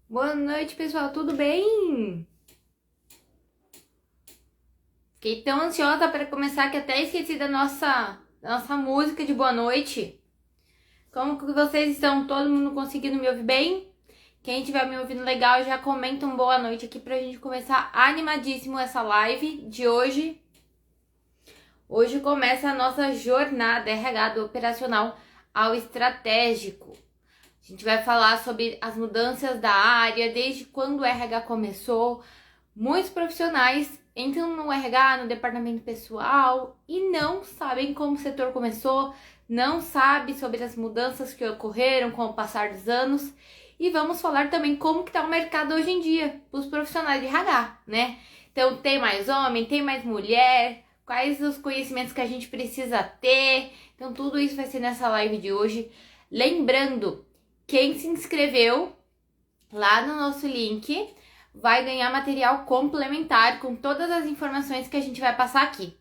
Boa noite, pessoal, tudo bem? Fiquei tão ansiosa para começar que até esqueci da nossa música de boa noite. Como que vocês estão? Todo mundo conseguindo me ouvir bem? Quem estiver me ouvindo legal, já comenta um boa noite aqui pra gente começar animadíssimo essa live de hoje. Hoje começa a nossa jornada RH do operacional ao estratégico. A gente vai falar sobre as mudanças da área, desde quando o RH começou. Muitos profissionais entram no RH, no departamento pessoal e não sabem como o setor começou, não sabe sobre as mudanças que ocorreram com o passar dos anos. E vamos falar também como que está o mercado hoje em dia, os profissionais de RH, né? Então, tem mais homem, tem mais mulher, quais os conhecimentos que a gente precisa ter. Então, tudo isso vai ser nessa live de hoje. Lembrando, quem se inscreveu lá no nosso link vai ganhar material complementar com todas as informações que a gente vai passar aqui.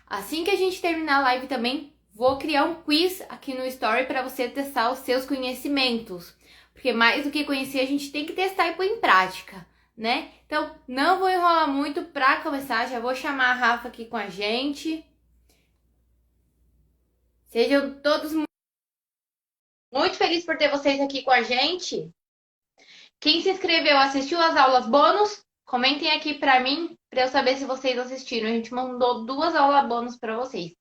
Assim que a gente terminar a live também, vou criar um quiz aqui no Story para você testar os seus conhecimentos. Porque mais do que conhecer, a gente tem que testar e pôr em prática, né? Então, não vou enrolar muito para começar, já vou chamar a Rafa aqui com a gente. Sejam todos muito felizes por ter vocês aqui com a gente. Quem se inscreveu, assistiu às aulas bônus? Comentem aqui pra mim, pra eu saber se vocês assistiram. A gente mandou duas aulas bônus pra vocês.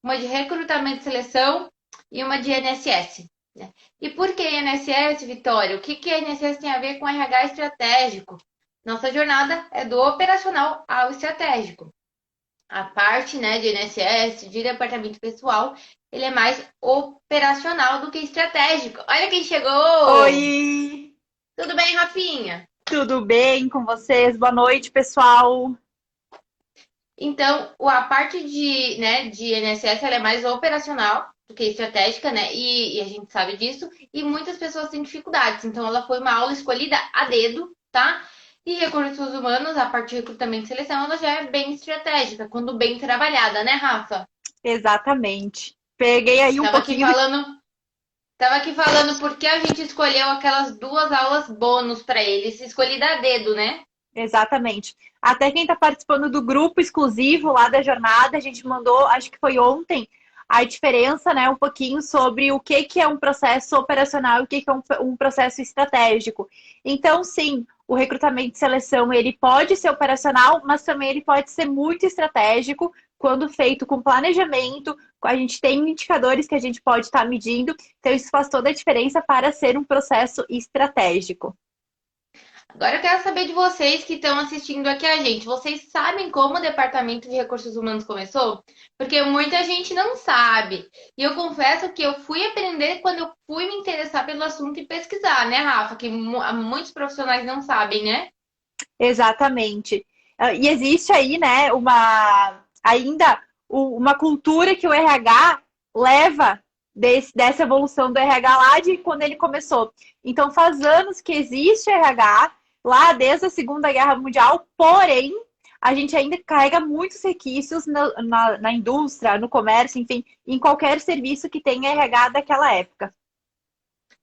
Uma de recrutamento e seleção e uma de INSS, né? E por que INSS, Vitória? O que que a INSS tem a ver com RH estratégico? Nossa jornada é do operacional ao estratégico. A parte, né, de INSS, de departamento pessoal, ele é mais operacional do que estratégico. Olha quem chegou! Oi, Tudo bem, Rafinha? tudo bem com vocês? Boa noite, pessoal. Então, a parte de INSS ela é mais operacional do que estratégica, né? E a gente sabe disso. E muitas pessoas têm dificuldades. Então, ela foi uma aula escolhida a dedo, tá? E recursos humanos, a parte de recrutamento e seleção, ela já é bem estratégica, quando bem trabalhada, né, Rafa? Exatamente. Peguei aí um Tava aqui pouquinho do... falando, tava aqui falando por que a gente escolheu aquelas duas aulas bônus para eles, escolhida a dedo, né? Exatamente. Até quem está participando do grupo exclusivo lá da jornada, a gente mandou, acho que foi ontem, a diferença, né, um pouquinho sobre o que é um processo operacional e o que é um processo estratégico. Então, sim, o recrutamento e seleção, ele pode ser operacional, mas também ele pode ser muito estratégico quando feito com planejamento. A gente tem indicadores que a gente pode estar medindo, então isso faz toda a diferença para ser um processo estratégico. Agora eu quero saber de vocês que estão assistindo aqui a gente. Vocês sabem como o Departamento de Recursos Humanos começou? Porque muita gente não sabe. E eu confesso que eu fui aprender quando eu fui me interessar pelo assunto e pesquisar, né, Rafa? Que muitos profissionais não sabem, né? Exatamente. E existe aí, né, uma cultura que o RH leva dessa evolução do RH lá de quando ele começou. Então, faz anos que existe RH lá desde a Segunda Guerra Mundial, porém, a gente ainda carrega muitos requisitos na indústria, no comércio, enfim, em qualquer serviço que tenha RH daquela época.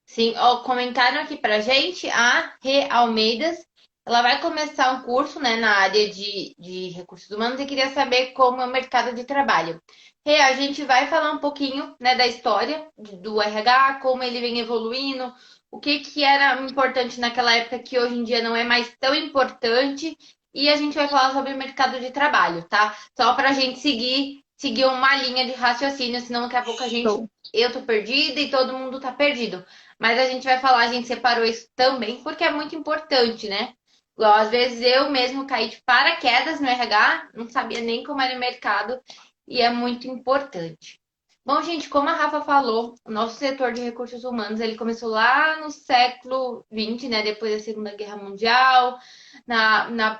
Sim, ó, comentaram aqui pra gente a Rê Almeidas. Ela vai começar um curso, né, na área de recursos humanos e queria saber como é o mercado de trabalho. Rê, a gente vai falar um pouquinho, né, da história do RH, como ele vem evoluindo, o que que era importante naquela época que hoje em dia não é mais tão importante, e a gente vai falar sobre o mercado de trabalho, tá? Só pra gente seguir uma linha de raciocínio, senão daqui a pouco Show. eu tô perdida e todo mundo tá perdido. Mas a gente vai falar, a gente separou isso também porque é muito importante, né? Igual, às vezes eu mesmo caí de paraquedas no RH, não sabia nem como era o mercado e é muito importante. Bom, gente, como a Rafa falou, o nosso setor de recursos humanos, ele começou lá no século XX, né? Depois da Segunda Guerra Mundial,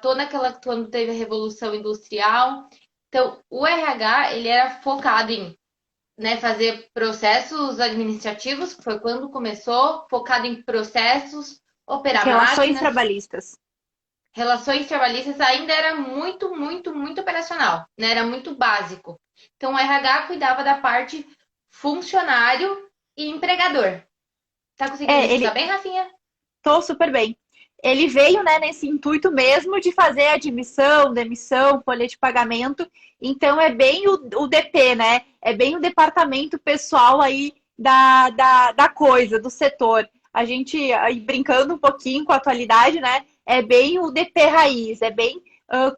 toda aquela quando teve a Revolução Industrial. Então, o RH, ele era focado em, né, fazer processos administrativos, que foi quando começou, focado em processos, operar Relações máquinas, trabalhistas. relações trabalhistas ainda era muito, muito, muito operacional, né? Era muito básico. Então, o RH cuidava da parte funcionário e empregador. Tá conseguindo É, me escutar ele bem, Rafinha? tô super bem. ele veio, né, nesse intuito mesmo de fazer admissão, demissão, folha de pagamento. Então, é bem o DP, né? É bem o departamento pessoal aí da coisa, do setor. A gente, aí, brincando um pouquinho com a atualidade, né? É bem o DP raiz, é bem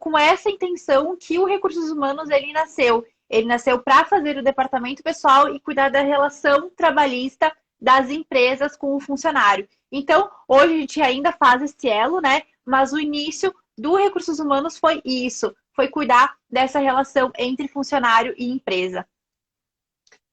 com essa intenção que o Recursos Humanos ele nasceu. Ele nasceu para fazer o departamento pessoal e cuidar da relação trabalhista das empresas com o funcionário. Então, hoje a gente ainda faz esse elo, né? Mas o início do Recursos Humanos foi isso, foi cuidar dessa relação entre funcionário e empresa.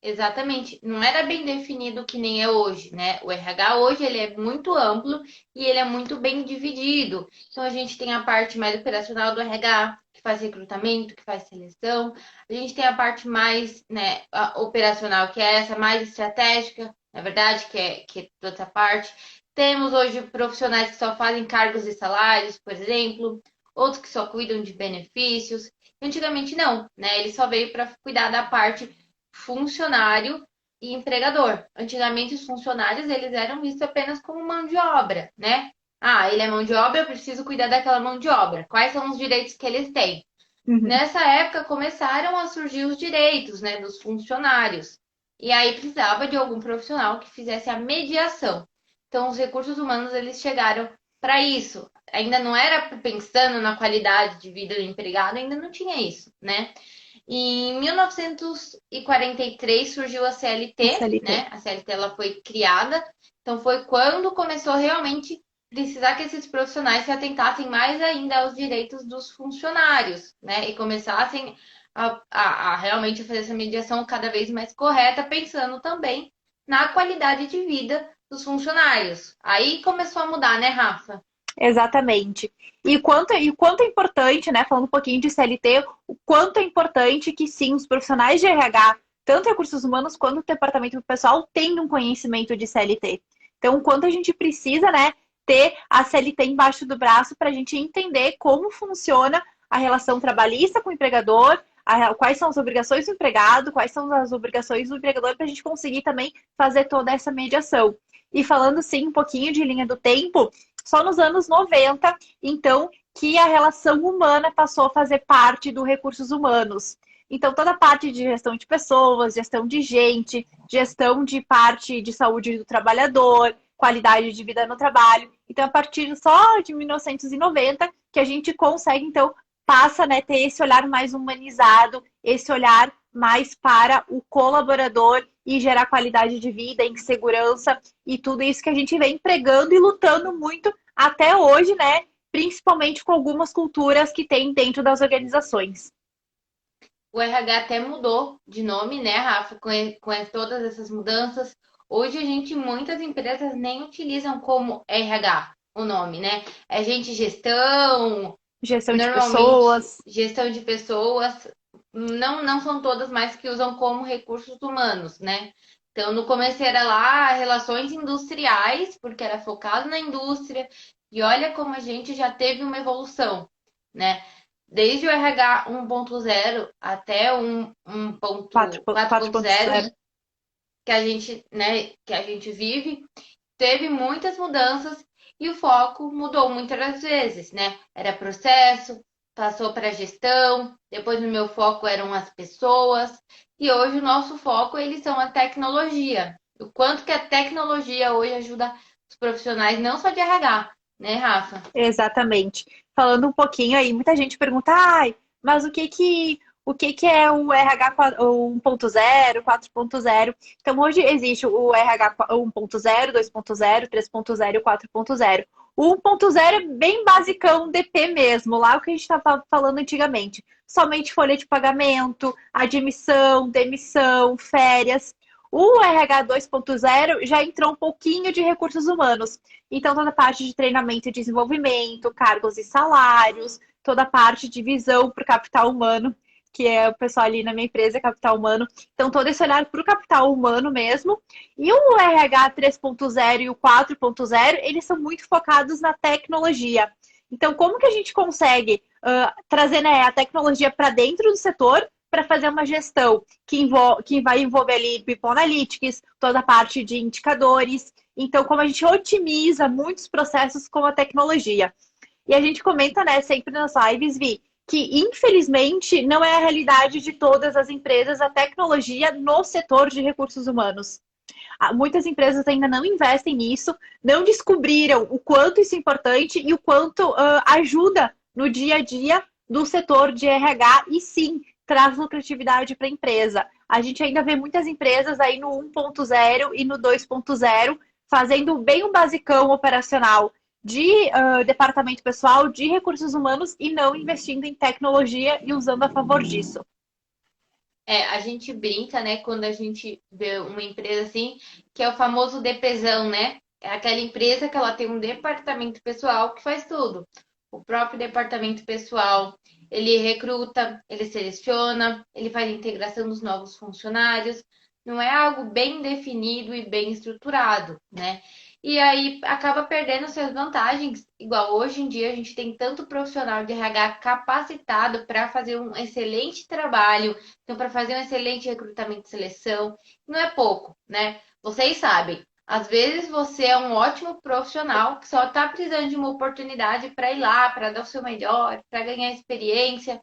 Exatamente, não era bem definido que nem é hoje, né? O RH hoje ele é muito amplo e ele é muito bem dividido. Então a gente tem a parte mais operacional do RH, que faz recrutamento, que faz seleção. A gente tem a parte mais, né, operacional, que é essa mais estratégica, na verdade, que é toda essa parte. Temos hoje profissionais que só fazem cargos e salários, por exemplo, outros que só cuidam de benefícios. Antigamente não, né? Ele só veio para cuidar da parte funcionário e empregador. Antigamente, os funcionários eles eram vistos apenas como mão de obra, né? Ah, ele é mão de obra, eu preciso cuidar daquela mão de obra. Quais são os direitos que eles têm? Uhum. Nessa época, começaram a surgir os direitos, né, dos funcionários. E aí precisava de algum profissional que fizesse a mediação. Então, os recursos humanos eles chegaram para isso. Ainda não era pensando na qualidade de vida do empregado, ainda não tinha isso, né? Em 1943 surgiu a CLT, CLT. né? A CLT ela foi criada, então foi quando começou realmente precisar que esses profissionais se atentassem mais ainda aos direitos dos funcionários, né? E começassem a realmente fazer essa mediação cada vez mais correta, pensando também na qualidade de vida dos funcionários. Aí começou a mudar, né, Rafa? Exatamente. E quanto é importante, né, falando um pouquinho de CLT, o quanto é importante que sim, os profissionais de RH, tanto recursos humanos quanto o departamento pessoal, tenham um conhecimento de CLT. Então, o quanto a gente precisa, né, ter a CLT embaixo do braço para a gente entender como funciona a relação trabalhista com o empregador, quais são as obrigações do empregado, quais são as obrigações do empregador, para a gente conseguir também fazer toda essa mediação. E falando, sim, um pouquinho de linha do tempo, só nos anos 90, então, que a relação humana passou a fazer parte do recursos humanos. Então, toda a parte de gestão de pessoas, gestão de gente, gestão de parte de saúde do trabalhador, qualidade de vida no trabalho. Então, a partir só de 1990, que a gente consegue, então, passa, né, ter esse olhar mais humanizado, esse olhar mais para o colaborador e gerar qualidade de vida, em segurança e tudo isso que a gente vem pregando e lutando muito até hoje, né? Principalmente com algumas culturas que tem dentro das organizações. O RH até mudou de nome, né, Rafa, com todas essas mudanças. Hoje a gente, muitas empresas nem utilizam como RH o nome, né? É gente gestão, Gestão de normalmente pessoas. gestão de pessoas, não são todas mais que usam como recursos humanos, né? Então, no começo era lá relações industriais, porque era focado na indústria, e olha como a gente já teve uma evolução, né? Desde o RH 1.0 até Quatro 4.0. 4.0 que a gente, né, que a gente vive, teve muitas mudanças e o foco mudou muitas vezes, né? Era processo, passou para gestão, depois o meu foco eram as pessoas e hoje o nosso foco eles são a tecnologia. O quanto que a tecnologia hoje ajuda os profissionais não só de RH, né, Rafa? Exatamente. Falando um pouquinho aí, muita gente pergunta, ai, mas o que que é o RH 1.0, 4.0? Então, hoje existe o RH 1.0, 2.0, 3.0 e 4.0. O 1.0 é bem basicão, DP mesmo, lá o que a gente estava falando antigamente. Somente folha de pagamento, admissão, demissão, férias. O RH 2.0 já entrou um pouquinho de recursos humanos. Então, toda a parte de treinamento e desenvolvimento, cargos e salários, toda a parte de visão para o capital humano, que é o pessoal ali na minha empresa, capital humano. Então, todo esse olhar para o capital humano mesmo. E o RH 3.0 e o 4.0, eles são muito focados na tecnologia. Então, como que a gente consegue trazer, né, a tecnologia para dentro do setor para fazer uma gestão que vai envolver ali People Analytics, toda a parte de indicadores, Então, como a gente otimiza muitos processos com a tecnologia. E a gente comenta, né, sempre nas lives, Vi, que infelizmente não é a realidade de todas as empresas a tecnologia no setor de recursos humanos. Muitas empresas ainda não investem nisso, não descobriram o quanto isso é importante e o quanto ajuda no dia a dia do setor de RH e sim traz lucratividade para a empresa. A gente ainda vê muitas empresas aí no 1.0 e no 2.0 fazendo bem o basicão operacional de departamento pessoal, de recursos humanos e não investindo em tecnologia e usando a favor disso. A gente brinca, né, quando a gente vê uma empresa assim, que é o famoso DPzão, né? É aquela empresa que ela tem um departamento pessoal que faz tudo. O próprio departamento pessoal, ele recruta, ele seleciona, ele faz a integração dos novos funcionários. Não é algo bem definido e bem estruturado, né? E aí acaba perdendo suas vantagens. Igual hoje em dia a gente tem tanto profissional de RH capacitado para fazer um excelente trabalho, então para fazer um excelente recrutamento e seleção. Não é pouco, né? Vocês sabem, às vezes você é um ótimo profissional que só está precisando de uma oportunidade para ir lá, para dar o seu melhor, para ganhar experiência.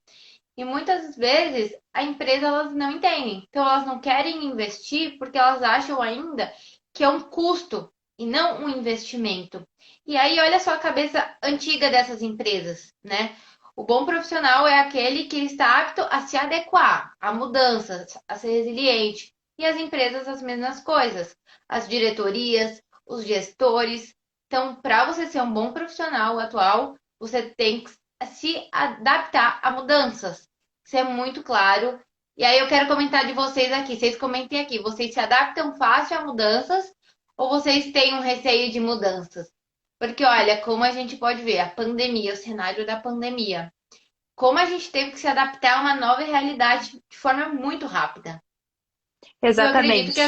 E muitas vezes a empresa elas não entendem. Então elas não querem investir porque elas acham ainda que é um custo e não um investimento. E aí olha só a cabeça antiga dessas empresas, né? O bom profissional é aquele que está apto a se adequar a mudanças, a ser resiliente. E as empresas as mesmas coisas, as diretorias, os gestores. Então, para você ser um bom profissional atual, você tem que se adaptar a mudanças. Isso é muito claro. E aí eu quero comentar de vocês aqui. Vocês comentem aqui. Vocês se adaptam fácil a mudanças ou vocês têm um receio de mudanças? Porque olha, como a gente pode ver, a pandemia, o cenário da pandemia, como a gente teve que se adaptar a uma nova realidade de forma muito rápida. Exatamente.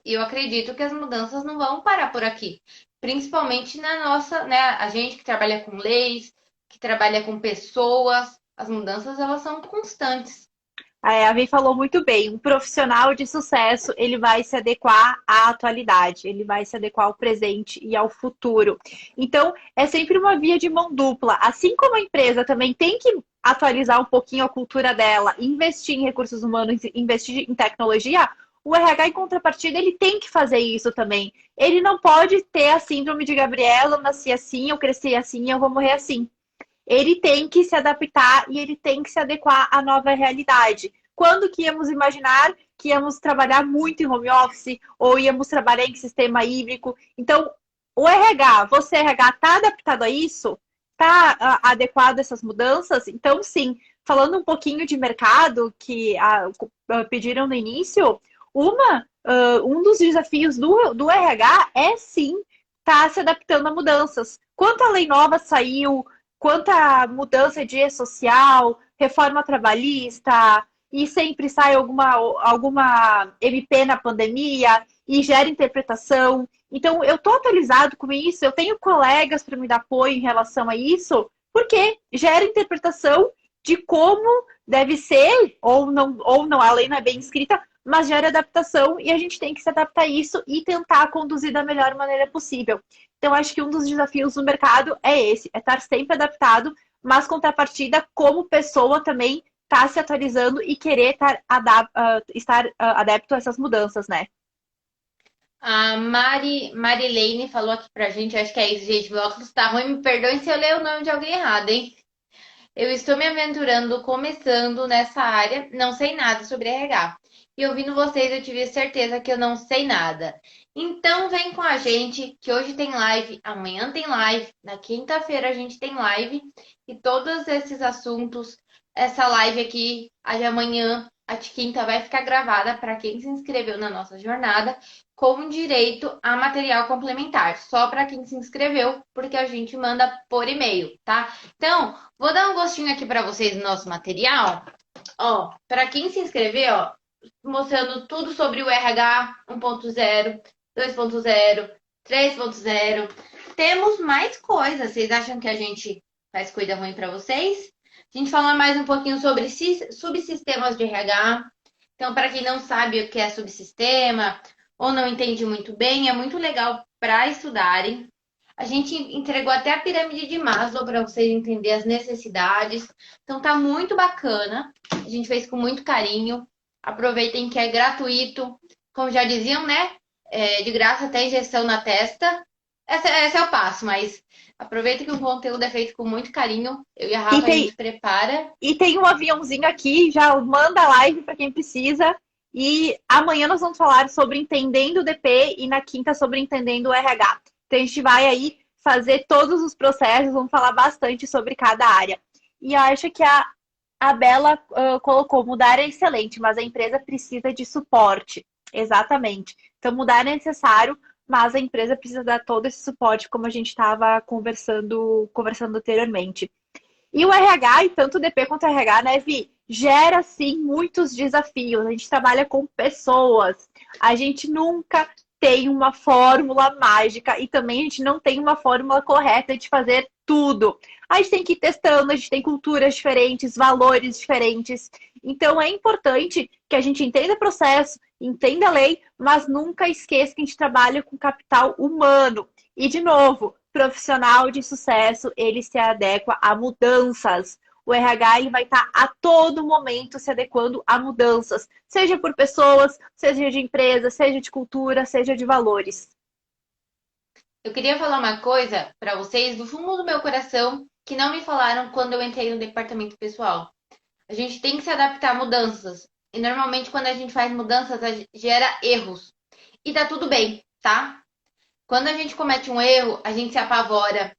Eu acredito que as mudanças não vão parar por aqui. Principalmente na nossa, né, a gente que trabalha com leis, que trabalha com pessoas, as mudanças elas são constantes. A Vi falou muito bem. Um profissional de sucesso, ele vai se adequar à atualidade, ele vai se adequar ao presente e ao futuro. Então, é sempre uma via de mão dupla. Assim como a empresa também tem que atualizar um pouquinho a cultura dela, investir em recursos humanos, investir em tecnologia, o RH, em contrapartida, ele tem que fazer isso também. Ele não pode ter a síndrome de Gabriela, eu nasci assim, eu cresci assim, eu vou morrer assim. Ele tem que se adaptar e ele tem que se adequar à nova realidade. Quando que íamos imaginar que íamos trabalhar muito em home office ou íamos trabalhar em sistema híbrido? Então, o RH, você RH está adaptado a isso? Está adequado a essas mudanças? Então, sim, falando um pouquinho de mercado que pediram no início, um dos desafios do RH é sim estar tá se adaptando a mudanças. Quanta lei nova saiu, quanta mudança de e-social, reforma trabalhista, e sempre sai alguma MP na pandemia e gera interpretação. Então, eu estou atualizado com isso, eu tenho colegas para me dar apoio em relação a isso, porque gera interpretação de como deve ser, ou não, a lei não é bem escrita, mas gera adaptação e a gente tem que se adaptar a isso e tentar conduzir da melhor maneira possível. Então, acho que um dos desafios do mercado é esse, é estar sempre adaptado, mas contrapartida, como pessoa também estar se atualizando e querer estar adepto a essas mudanças, né? A Marilene falou aqui pra gente, acho que é isso, gente. Meu óculos tá ruim, me perdoem se eu ler o nome de alguém errado, hein? Eu estou me aventurando, começando nessa área, não sei nada sobre RH. E ouvindo vocês, eu tive certeza que eu não sei nada. Então vem com a gente, que hoje tem live, amanhã tem live, na quinta-feira a gente tem live. E todos esses assuntos, essa live aqui, a de amanhã, a de quinta, vai ficar gravada para quem se inscreveu na nossa jornada, com direito a material complementar. Só para quem se inscreveu, porque a gente manda por e-mail, tá? Então, vou dar um gostinho aqui para vocês do nosso material. Ó, para quem se inscreveu, ó, mostrando tudo sobre o RH 1.0, 2.0, 3.0. Temos mais coisas. Vocês acham que a gente faz coisa ruim para vocês? A gente fala mais um pouquinho sobre subsistemas de RH. Então, para quem não sabe o que é subsistema ou não entende muito bem, é muito legal para estudarem. A gente entregou até a pirâmide de Maslow para vocês entenderem as necessidades. Então tá muito bacana. A gente fez com muito carinho. Aproveitem que é gratuito. Como já diziam, né? De graça até injeção na testa. Esse é o passo, mas aproveitem que o conteúdo é feito com muito carinho. Eu e a E Rafa, a tem, gente prepara. e tem um aviãozinho aqui, já manda live para quem precisa. E amanhã nós vamos falar sobre entendendo o DP e na quinta sobre entendendo o RH. Então a gente vai aí fazer todos os processos, vamos falar bastante sobre cada área. E eu acho que a Bela colocou, mudar é excelente, mas a empresa precisa de suporte. Exatamente. Então mudar é necessário, mas a empresa precisa dar todo esse suporte, como a gente estava conversando anteriormente. E o RH, e tanto o DP quanto o RH, né, Vi, gera, sim, muitos desafios. A gente trabalha com pessoas. A gente nunca tem uma fórmula mágica e também a gente não tem uma fórmula correta de fazer tudo. A gente tem que ir testando, a gente tem culturas diferentes, valores diferentes. Então é importante que a gente entenda o processo, entenda a lei, mas nunca esqueça que a gente trabalha com capital humano. E, de novo, profissional de sucesso, ele se adequa a mudanças. O RH ele vai estar a todo momento se adequando a mudanças, seja por pessoas, seja de empresa, seja de cultura, seja de valores. Eu queria falar uma coisa para vocês do fundo do meu coração que não me falaram quando eu entrei no departamento pessoal. A gente tem que se adaptar a mudanças. E normalmente quando a gente faz mudanças, gera erros. E tá tudo bem, tá? Quando a gente comete um erro, a gente se apavora.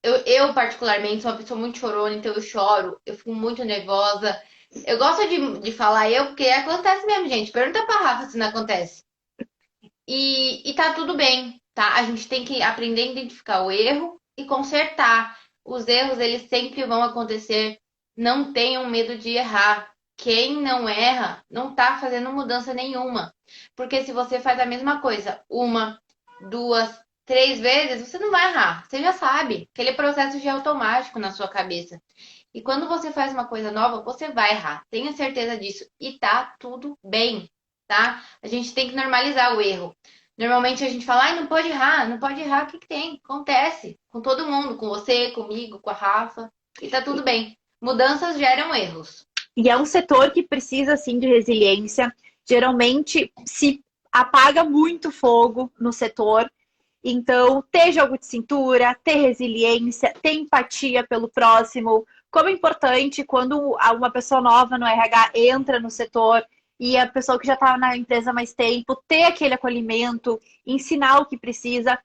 Eu particularmente, sou uma pessoa muito chorona, então eu choro, eu fico muito nervosa. Eu gosto de falar eu, porque acontece mesmo, gente. Pergunta pra Rafa se não acontece. E tá tudo bem, tá? A gente tem que aprender a identificar o erro e consertar. Os erros, eles sempre vão acontecer. Não tenham medo de errar. Quem não erra, não tá fazendo mudança nenhuma. Porque se você faz a mesma coisa uma, duas, três vezes, você não vai errar. Você já sabe. Aquele processo já é automático na sua cabeça. E quando você faz uma coisa nova, você vai errar. Tenha certeza disso. E tá tudo bem, tá? A gente tem que normalizar o erro. Normalmente a gente fala, ai, não pode errar, não pode errar, o que que tem? Acontece com todo mundo, com você, comigo, com a Rafa, e tá tudo bem. Mudanças geram erros. E é um setor que precisa, sim, de resiliência. Geralmente se apaga muito fogo no setor. Então, ter jogo de cintura, ter resiliência, ter empatia pelo próximo. Como é importante quando uma pessoa nova no RH entra no setor e a pessoa que já está na empresa há mais tempo, ter aquele acolhimento, ensinar o que precisa.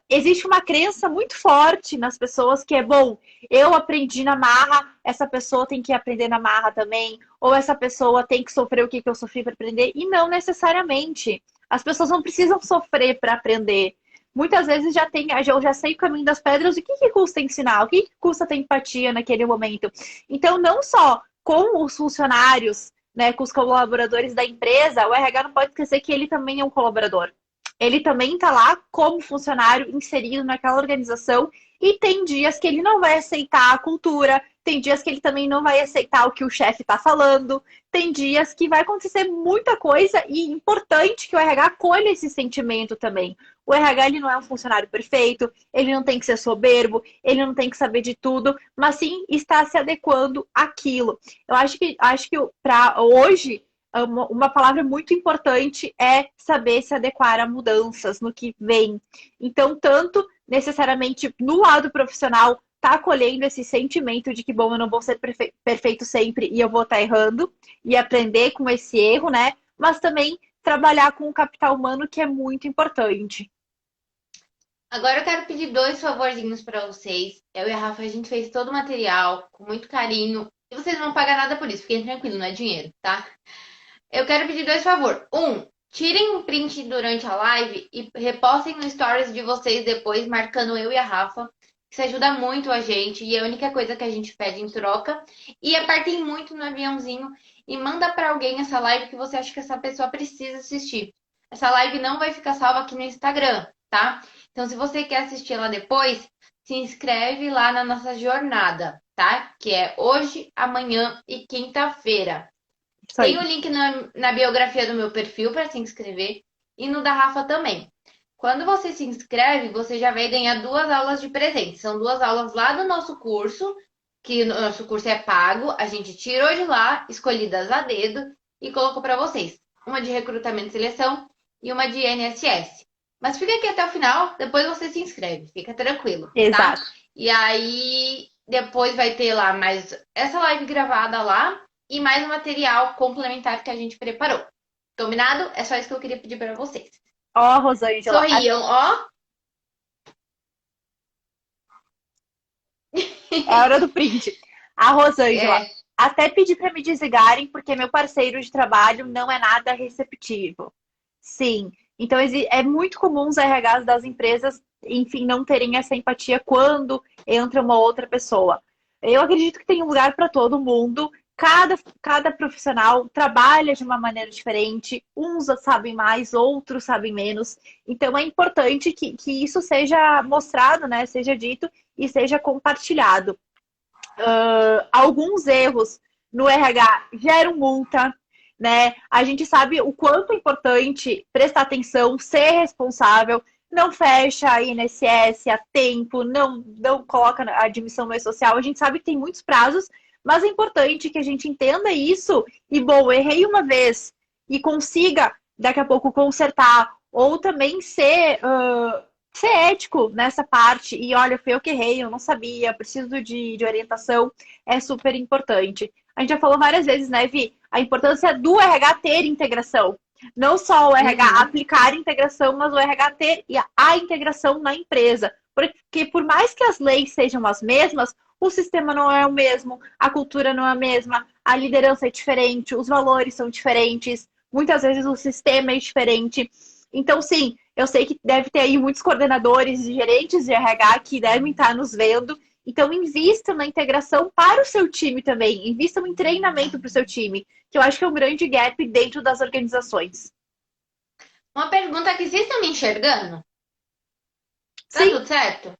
Existe uma crença muito forte nas pessoas que é bom, eu aprendi na marra, essa pessoa tem que aprender na marra também, ou essa pessoa tem que sofrer o que eu sofri para aprender, e não necessariamente. As pessoas não precisam sofrer para aprender. Muitas vezes eu já sei o caminho das pedras, o que custa ensinar, o que custa ter empatia naquele momento. Então, não só com os funcionários, né, com os colaboradores da empresa, o RH não pode esquecer que ele também é um colaborador. Ele também está lá como funcionário inserido naquela organização e tem dias que ele não vai aceitar a cultura, tem dias que ele também não vai aceitar o que o chefe está falando, tem dias que vai acontecer muita coisa e é importante que o RH acolha esse sentimento também. O RH ele não é um funcionário perfeito, ele não tem que ser soberbo, ele não tem que saber de tudo, mas sim está se adequando àquilo. Eu acho que para hoje uma palavra muito importante é saber se adequar a mudanças no que vem. Então, tanto necessariamente no lado profissional, tá acolhendo esse sentimento de que, bom, eu não vou ser perfeito sempre e eu vou estar errando, e aprender com esse erro, né? Mas também trabalhar com o capital humano, que é muito importante. Agora eu quero pedir dois favorzinhos para vocês. Eu e a Rafa, a gente fez todo o material com muito carinho. E vocês não vão pagar nada por isso, fiquem tranquilos, não é dinheiro, tá? Eu quero pedir dois favores. Tirem um print durante a live e repostem no stories de vocês depois, marcando eu e a Rafa. Isso ajuda muito a gente e é a única coisa que a gente pede em troca. E apertem muito no aviãozinho e manda para alguém essa live que você acha que essa pessoa precisa assistir. Essa live não vai ficar salva aqui no Instagram, tá? Então, se você quer assistir ela depois, se inscreve lá na nossa jornada, tá? Que é hoje, amanhã e quinta-feira. Isso Tem aí. o link na biografia do meu perfil para se inscrever e no da Rafa também. Quando você se inscreve, você já vai ganhar 2 aulas de presente. São 2 aulas lá do nosso curso, que o nosso curso é pago. A gente tirou de lá, escolhidas a dedo, e colocou para vocês. Uma de recrutamento e seleção e uma de NSS. Mas fica aqui até o final, depois você se inscreve. Fica tranquilo, tá? Exato. E aí, depois vai ter lá mais essa live gravada lá e mais um material complementar que a gente preparou. Combinado? É só isso que eu queria pedir para vocês. Ó, Rosângela. Sorriam, ó. É a hora do print. A Rosângela, É. até pedi para me desligarem, porque meu parceiro de trabalho não é nada receptivo. Sim. Então, é muito comum os RHs das empresas, enfim, não terem essa empatia quando entra uma outra pessoa. Eu acredito que tem um lugar para todo mundo. Cada profissional trabalha de uma maneira diferente. Uns sabem mais, outros sabem menos. Então, é importante que isso seja mostrado, né? Seja dito e seja compartilhado. Alguns erros no RH geram multa, né? A gente sabe o quanto é importante prestar atenção, ser responsável, não fecha a INSS a tempo, não coloca a admissão no e-social. A gente sabe que tem muitos prazos, mas é importante que a gente entenda isso e, bom, errei uma vez e consiga daqui a pouco consertar, ou também ser ético nessa parte. E olha, foi eu que errei, eu não sabia, preciso de orientação, é super importante. A gente já falou várias vezes, né, Vi? A importância do RH ter integração. Não só o RH aplicar integração, mas o RH ter a integração na empresa. Porque por mais que as leis sejam as mesmas, o sistema não é o mesmo, a cultura não é a mesma, a liderança é diferente, os valores são diferentes, muitas vezes o sistema é diferente. Então, sim, eu sei que deve ter aí muitos coordenadores e gerentes de RH que devem estar nos vendo. Então, invista na integração para o seu time também. Invista em treinamento para o seu time, que eu acho que é um grande gap dentro das organizações. Uma pergunta aqui, vocês estão me enxergando? Tá Sim, tudo certo?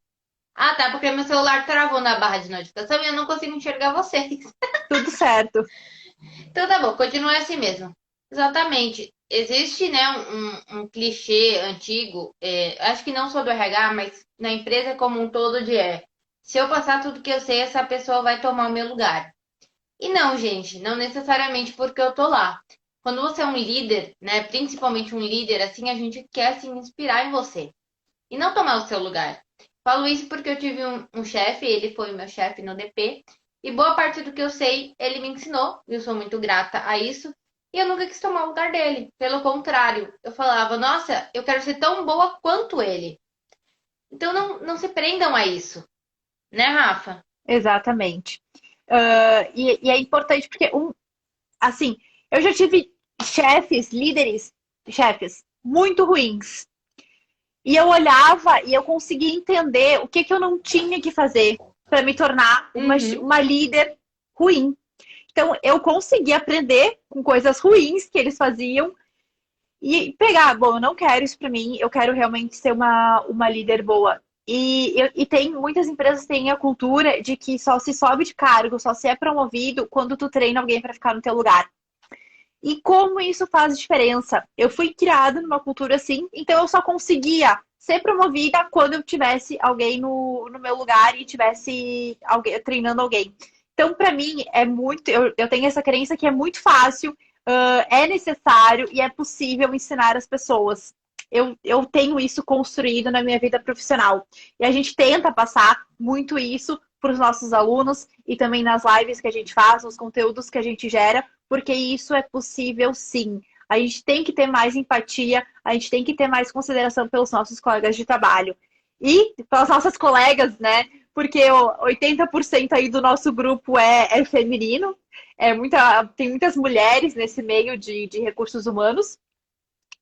Ah, tá, porque meu celular travou na barra de notificação e eu não consigo enxergar vocês. tudo certo. Então tá bom, continua assim mesmo. Exatamente. Existe, né, um clichê antigo, acho que não só do RH, mas na empresa como um todo se eu passar tudo que eu sei, essa pessoa vai tomar o meu lugar. E não, gente, não necessariamente porque eu tô lá. Quando você é um líder, né, principalmente um líder, assim, a gente quer se inspirar em você e não tomar o seu lugar. Falo isso porque eu tive um chefe, ele foi o meu chefe no DP, e boa parte do que eu sei, ele me ensinou, e eu sou muito grata a isso, e eu nunca quis tomar o lugar dele. Pelo contrário, eu falava, nossa, eu quero ser tão boa quanto ele. Então não se prendam a isso, né, Rafa? Exatamente. E é importante porque, assim, eu já tive chefes muito ruins. E eu olhava e eu conseguia entender o que eu não tinha que fazer para me tornar Uhum. uma líder ruim. Então, eu consegui aprender com coisas ruins que eles faziam e pegar, bom, eu não quero isso para mim, eu quero realmente ser uma líder boa. E tem muitas empresas têm a cultura de que só se sobe de cargo, só se é promovido quando tu treina alguém para ficar no teu lugar. E como isso faz diferença? Eu fui criada numa cultura assim, então eu só conseguia ser promovida quando eu tivesse alguém no meu lugar e tivesse alguém, treinando alguém. Então, para mim, é muito. Eu tenho essa crença que é muito fácil, é necessário e é possível ensinar as pessoas. Eu tenho isso construído na minha vida profissional. E a gente tenta passar muito isso para os nossos alunos e também nas lives que a gente faz, nos conteúdos que a gente gera, porque isso é possível sim. A gente tem que ter mais empatia, a gente tem que ter mais consideração pelos nossos colegas de trabalho. E pelas nossas colegas, né? Porque 80% aí do nosso grupo é feminino, tem muitas mulheres nesse meio de recursos humanos,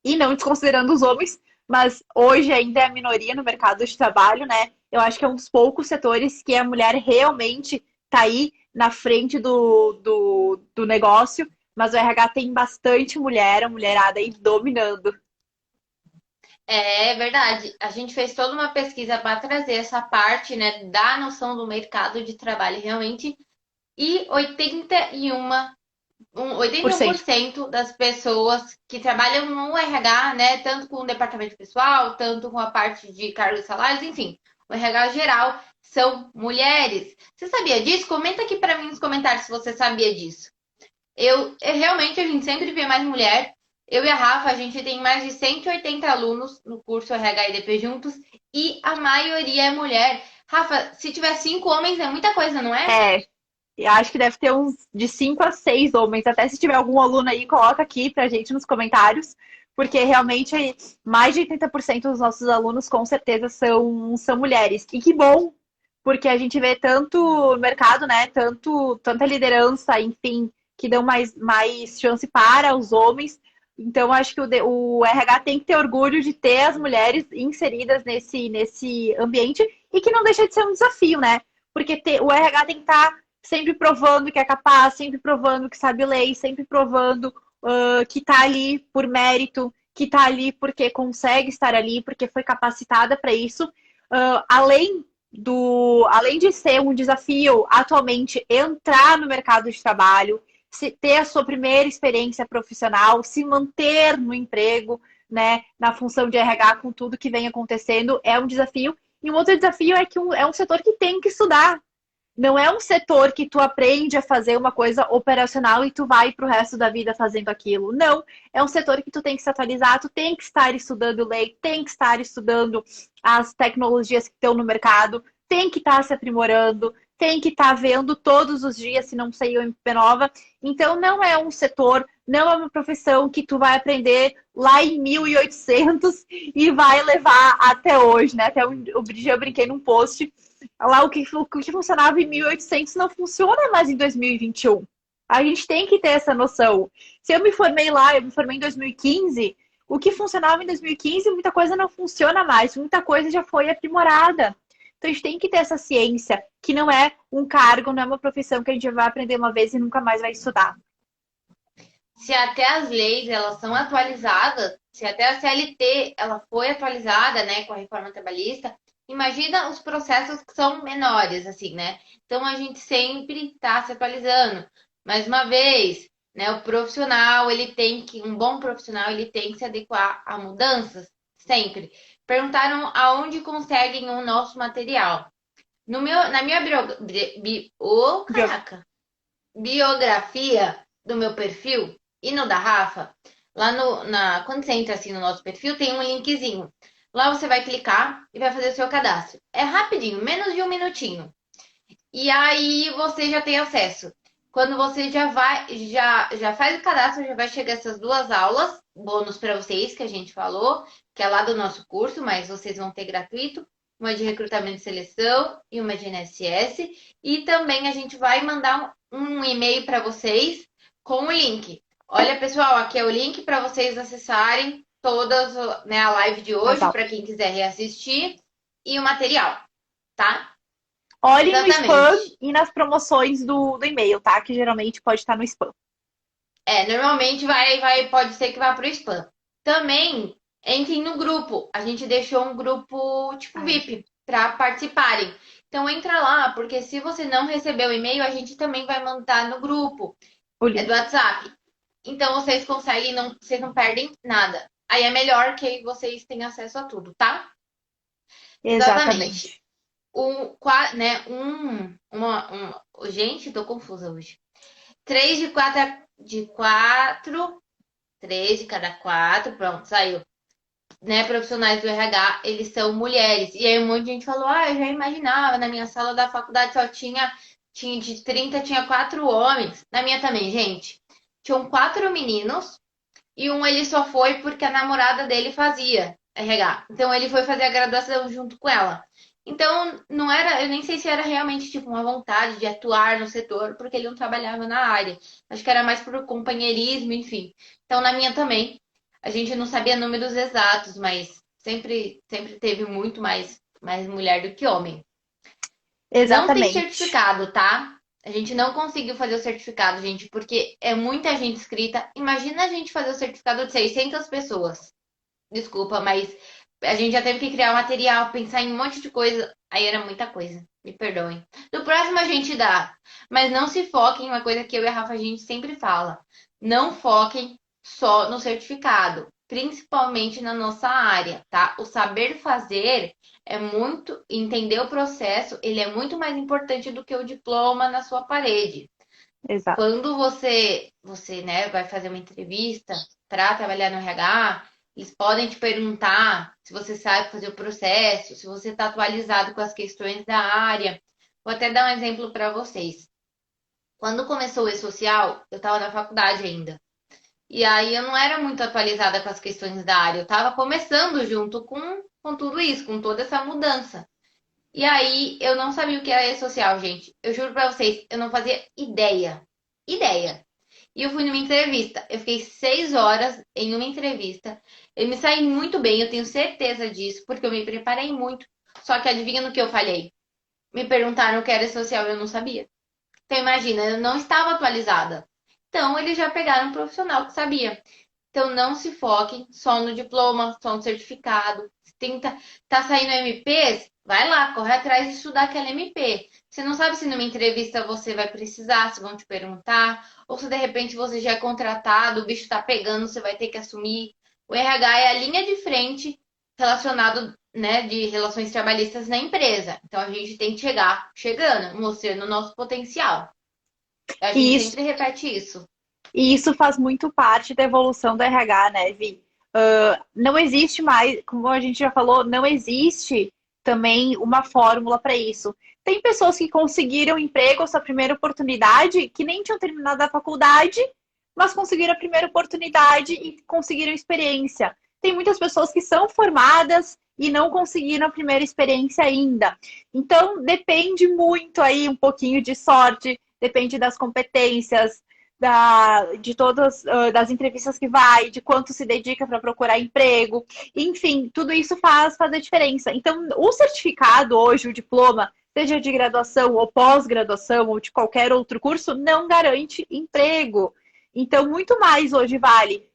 e não desconsiderando os homens, mas hoje ainda é a minoria no mercado de trabalho, né? Eu acho que é um dos poucos setores que a mulher realmente está aí na frente do negócio, mas o RH tem bastante mulher, a mulherada aí dominando. É verdade. A gente fez toda uma pesquisa para trazer essa parte, né, da noção do mercado de trabalho realmente. E 81 Por cento. 81% das pessoas que trabalham no RH, né, tanto com o departamento pessoal, tanto com a parte de cargos e salários, enfim, o RH geral, são mulheres. Você sabia disso? Comenta aqui para mim nos comentários se você sabia disso. Realmente, a gente sempre vê mais mulher. Eu e a Rafa, a gente tem mais de 180 alunos no curso RH e DP juntos e a maioria é mulher. Rafa, se tiver 5 homens é muita coisa, não é? É, eu acho que deve ter uns de 5 a 6 homens. Até se tiver algum aluno aí, coloca aqui pra gente nos comentários, porque realmente mais de 80% dos nossos alunos com certeza são mulheres. E que bom, porque a gente vê tanto no mercado, né? Tanta liderança, enfim, que dão mais chance para os homens. Então, acho que o RH tem que ter orgulho de ter as mulheres inseridas nesse ambiente e que não deixa de ser um desafio, né? Porque o RH tem que estar sempre provando que é capaz, sempre provando que sabe lei, sempre provando que está ali por mérito, que está ali porque consegue estar ali, porque foi capacitada para isso. Além de ser um desafio atualmente entrar no mercado de trabalho, ter a sua primeira experiência profissional, se manter no emprego, né, na função de RH com tudo que vem acontecendo, é um desafio. E um outro desafio é que é um setor que tem que estudar. Não é um setor que tu aprende a fazer uma coisa operacional e tu vai pro resto da vida fazendo aquilo. Não, é um setor que tu tem que se atualizar, tu tem que estar estudando lei, tem que estar estudando as tecnologias que estão no mercado, tem que estar se aprimorando, tem que estar vendo todos os dias se não saiu MP nova. Então não é um setor, não é uma profissão que tu vai aprender lá em 1800 e vai levar até hoje, né? Até o dia eu brinquei num post lá o que funcionava em 1800 não funciona mais em 2021. A gente tem que ter essa noção. Se eu me formei lá, eu me formei em 2015, o que funcionava em 2015, muita coisa não funciona mais, muita coisa já foi aprimorada. Então a gente tem que ter essa ciência, que não é um cargo, não é uma profissão que a gente vai aprender uma vez e nunca mais vai estudar. Se até as leis elas são atualizadas, se até a CLT ela foi atualizada, né, com a reforma trabalhista, imagina os processos que são menores, assim, né? Então a gente sempre está se atualizando. Mais uma vez, né, o profissional, um bom profissional, ele tem que se adequar a mudanças, sempre. Perguntaram aonde conseguem o nosso material. Na minha biografia do meu perfil e no da Rafa, lá quando você entra assim no nosso perfil, tem um linkzinho. Lá você vai clicar e vai fazer o seu cadastro. É rapidinho, menos de um minutinho. E aí você já tem acesso. Quando você já faz o cadastro, já vai chegar essas 2 aulas, bônus para vocês que a gente falou, que é lá do nosso curso, mas vocês vão ter gratuito, uma de recrutamento e seleção e uma de NSS. E também a gente vai mandar um e-mail para vocês com o link. Olha, pessoal, aqui é o link para vocês acessarem todas, né, a live de hoje, para quem quiser reassistir, e o material, tá? Olhem no spam e nas promoções do e-mail, tá? Que geralmente pode estar no spam. Normalmente pode ser que vá pro spam. Também entrem no grupo. A gente deixou um grupo tipo VIP para participarem. Então entra lá, porque se você não recebeu o e-mail, a gente também vai mandar no grupo. É do WhatsApp. Então vocês conseguem, vocês não perdem nada. Aí é melhor que vocês tenham acesso a tudo, tá? Exatamente. Gente, tô confusa hoje. 3 de 4, 3 de cada 4, pronto, saiu. Né, profissionais do RH, eles são mulheres. E aí um monte de gente falou, eu já imaginava, na minha sala da faculdade só tinha de 30, tinha 4 homens. Na minha também, gente. Tinham 4 meninos e um ele só foi porque a namorada dele fazia RH. Então ele foi fazer a graduação junto com ela. Então, não era, eu nem sei se era realmente tipo uma vontade de atuar no setor, porque ele não trabalhava na área. Acho que era mais por companheirismo, enfim. Então, na minha também, a gente não sabia números exatos, mas sempre teve muito mais mulher do que homem. Exatamente. Não tem certificado, tá? A gente não conseguiu fazer o certificado, gente, porque é muita gente inscrita. Imagina a gente fazer o certificado de 600 pessoas. Desculpa, mas a gente já teve que criar material, pensar em um monte de coisa. Aí era muita coisa. Me perdoem. No próximo a gente dá. Mas não se foquem, uma coisa que eu e a Rafa a gente sempre fala. Não foquem só no certificado, principalmente na nossa área, tá? O saber fazer é muito, entender o processo, ele é muito mais importante do que o diploma na sua parede. Exato. Quando né, vai fazer uma entrevista para trabalhar no RH, eles podem te perguntar se você sabe fazer o processo, se você está atualizado com as questões da área. Vou até dar um exemplo para vocês. Quando começou o e-social, eu estava na faculdade ainda. E aí eu não era muito atualizada com as questões da área. Eu estava começando junto com tudo isso, com toda essa mudança. E aí eu não sabia o que era e-social, gente. Eu juro para vocês, eu não fazia ideia. Ideia. E eu fui numa entrevista. Eu fiquei 6 horas em uma entrevista. Eu me saí muito bem, eu tenho certeza disso, porque eu me preparei muito. Só que adivinha no que eu falhei? Me perguntaram o que era social e eu não sabia. Então imagina, eu não estava atualizada. Então eles já pegaram um profissional que sabia. Então não se foquem só no diploma, só no certificado. Se tenta, tá saindo MPs, vai lá, corre atrás de estudar aquela MP. Você não sabe se numa entrevista você vai precisar, se vão te perguntar, ou se de repente você já é contratado, o bicho tá pegando, você vai ter que assumir. O RH é a linha de frente relacionado, né, de relações trabalhistas na empresa. Então a gente tem que chegar chegando, mostrando o nosso potencial. A gente E isso, sempre repete isso. e isso faz muito parte da evolução do RH, né, Vi? Não existe mais, como a gente já falou, não existe também uma fórmula para isso. Tem pessoas que conseguiram emprego, sua primeira oportunidade, que nem tinham terminado a faculdade, mas conseguiram a primeira oportunidade e conseguiram experiência. Tem muitas pessoas que são formadas e não conseguiram a primeira experiência ainda. Então, depende muito aí, um pouquinho de sorte, depende das competências, de todas das entrevistas que vai, de quanto se dedica para procurar emprego, enfim, tudo isso faz a diferença. Então, o certificado hoje, o diploma, seja de graduação ou pós-graduação ou de qualquer outro curso, não garante emprego. Então, muito mais hoje vale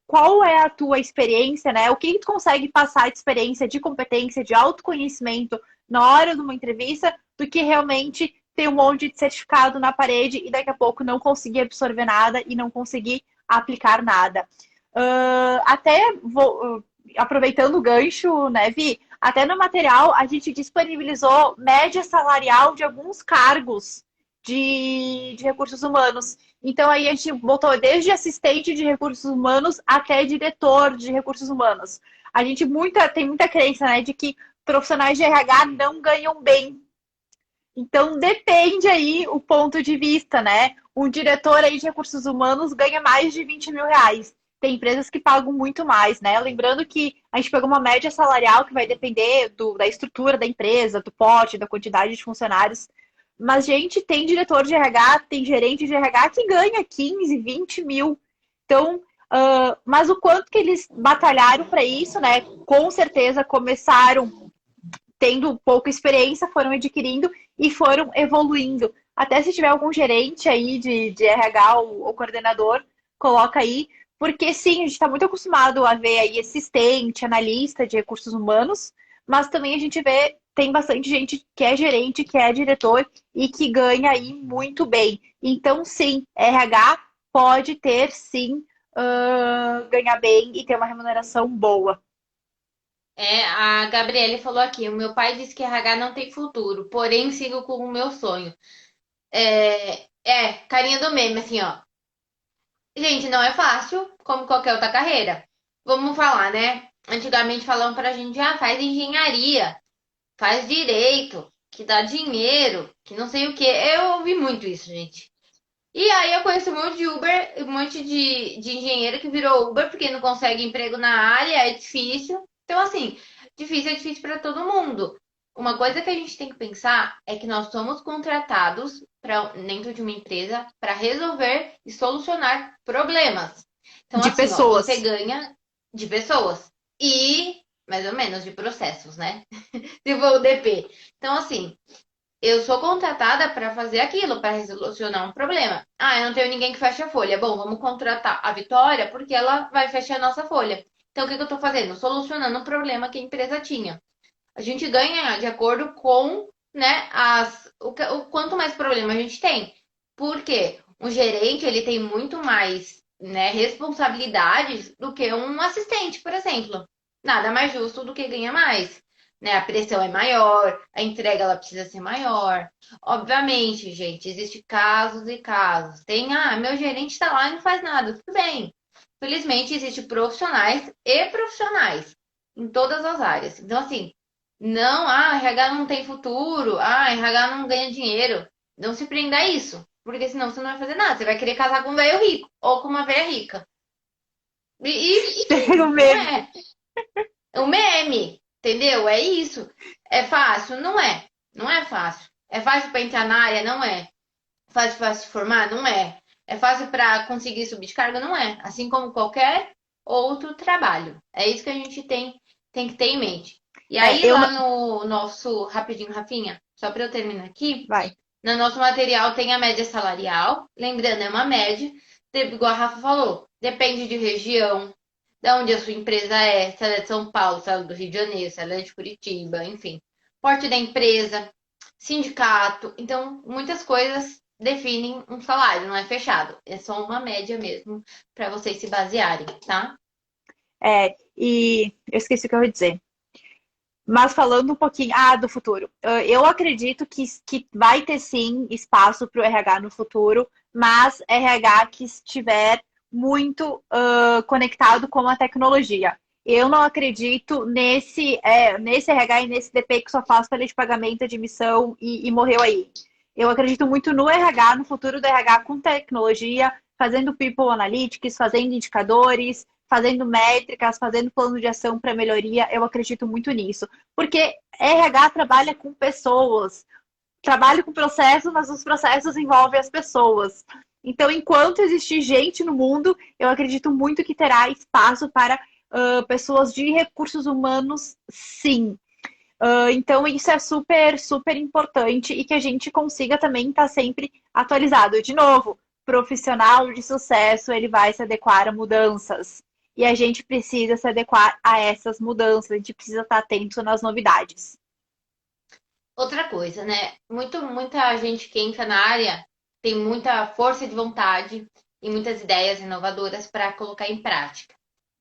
qual é a tua experiência, né? O que tu consegue passar de experiência, de competência, de autoconhecimento na hora de uma entrevista, do que realmente ter um monte de certificado na parede e daqui a pouco não conseguir absorver nada e não conseguir aplicar nada. Até vou, aproveitando o gancho, né, Vi? Até no material a gente disponibilizou média salarial de alguns cargos de recursos humanos. Então aí a gente botou desde assistente de recursos humanos até diretor de recursos humanos. A gente tem muita crença, né, de que profissionais de RH não ganham bem. Então depende aí o ponto de vista, né? Um diretor aí de recursos humanos ganha mais de 20 mil reais. Tem empresas que pagam muito mais, né? Lembrando que a gente pegou uma média salarial que vai depender da estrutura da empresa, do porte, da quantidade de funcionários. Mas, gente, tem diretor de RH, tem gerente de RH que ganha 15, 20 mil. Então, mas o quanto que eles batalharam para isso, né? Com certeza começaram tendo pouca experiência, foram adquirindo e foram evoluindo. Até se tiver algum gerente aí de RH ou coordenador, coloca aí, porque sim, a gente está muito acostumado a ver aí assistente, analista de recursos humanos, mas também a gente vê, tem bastante gente que é gerente, que é diretor e que ganha aí muito bem. Então, sim, RH pode ter sim, ganhar bem e ter uma remuneração boa. A Gabriele falou aqui, o meu pai disse que RH não tem futuro, porém sigo com o meu sonho. Carinha do meme, assim, ó. Gente, não é fácil, como qualquer outra carreira. Vamos falar, né? Antigamente falavam pra gente, faz engenharia, faz direito, que dá dinheiro, que não sei o quê. Eu ouvi muito isso, gente. E aí eu conheço um monte de Uber, um monte de engenheiro que virou Uber porque não consegue emprego na área, é difícil. Então, assim, difícil é difícil para todo mundo. Uma coisa que a gente tem que pensar é que nós somos contratados dentro de uma empresa para resolver e solucionar problemas. Então, De assim, ó, você pessoas. ganha de pessoas e mais ou menos de processos, né? Se for o DP. Então, assim, eu sou contratada para fazer aquilo, para resolucionar um problema. Eu não tenho ninguém que feche a folha. Bom, vamos contratar a Vitória porque ela vai fechar a nossa folha. Então, o que que eu estou fazendo? Solucionando um problema que a empresa tinha. A gente ganha de acordo com né, quanto mais problema a gente tem. Porque um gerente, ele tem muito mais, né, responsabilidades do que um assistente, por exemplo. Nada mais justo do que ganhar mais. Né? A pressão é maior, a entrega ela precisa ser maior. Obviamente, gente, existem casos e casos. Tem, meu gerente está lá e não faz nada. Tudo bem. Felizmente, existem profissionais e profissionais em todas as áreas. Então, assim, não, RH não tem futuro, RH não ganha dinheiro. Não se prenda a isso, porque senão você não vai fazer nada. Você vai querer casar com um velho rico ou com uma velha rica. Tem o Não meme. é. É um meme, entendeu? É isso. É fácil? Não é. Não é fácil. É fácil para entrar na área? Não é. Fácil para se formar? Não é. É fácil para conseguir subir de carga? Não é. Assim como qualquer outro trabalho. É isso que a gente tem que ter em mente. E É, aí, lá no nosso, rapidinho, Rafinha, só para eu terminar aqui, vai. no nosso material tem a média salarial. Lembrando, é uma média. Igual a Rafa falou, depende de região, de onde a sua empresa é, se ela é de São Paulo, se ela é do Rio de Janeiro, se ela é de Curitiba, enfim. Porte da empresa, sindicato. Então, muitas coisas definem um salário, não é fechado. É só uma média mesmo para vocês se basearem, tá? E eu esqueci o que eu ia dizer. Mas falando um pouquinho, do futuro. Eu acredito que vai ter sim espaço para o RH no futuro, mas RH que estiver muito conectado com a tecnologia. Eu não acredito nesse RH e nesse DP que só faz folha de pagamento, admissão e morreu aí. Eu acredito muito no RH, no futuro do RH com tecnologia, fazendo people analytics, fazendo indicadores, fazendo métricas, fazendo plano de ação para melhoria. Eu acredito muito nisso. Porque RH trabalha com pessoas, trabalha com processos, mas os processos envolvem as pessoas. Então, enquanto existir gente no mundo, eu acredito muito que terá espaço para pessoas de recursos humanos, sim. Então, isso é super, super importante e que a gente consiga também estar sempre atualizado. De novo, profissional de sucesso, ele vai se adequar a mudanças. E a gente precisa se adequar a essas mudanças, a gente precisa estar atento nas novidades. Outra coisa, né? Muita gente que entra na área tem muita força de vontade e muitas ideias inovadoras para colocar em prática.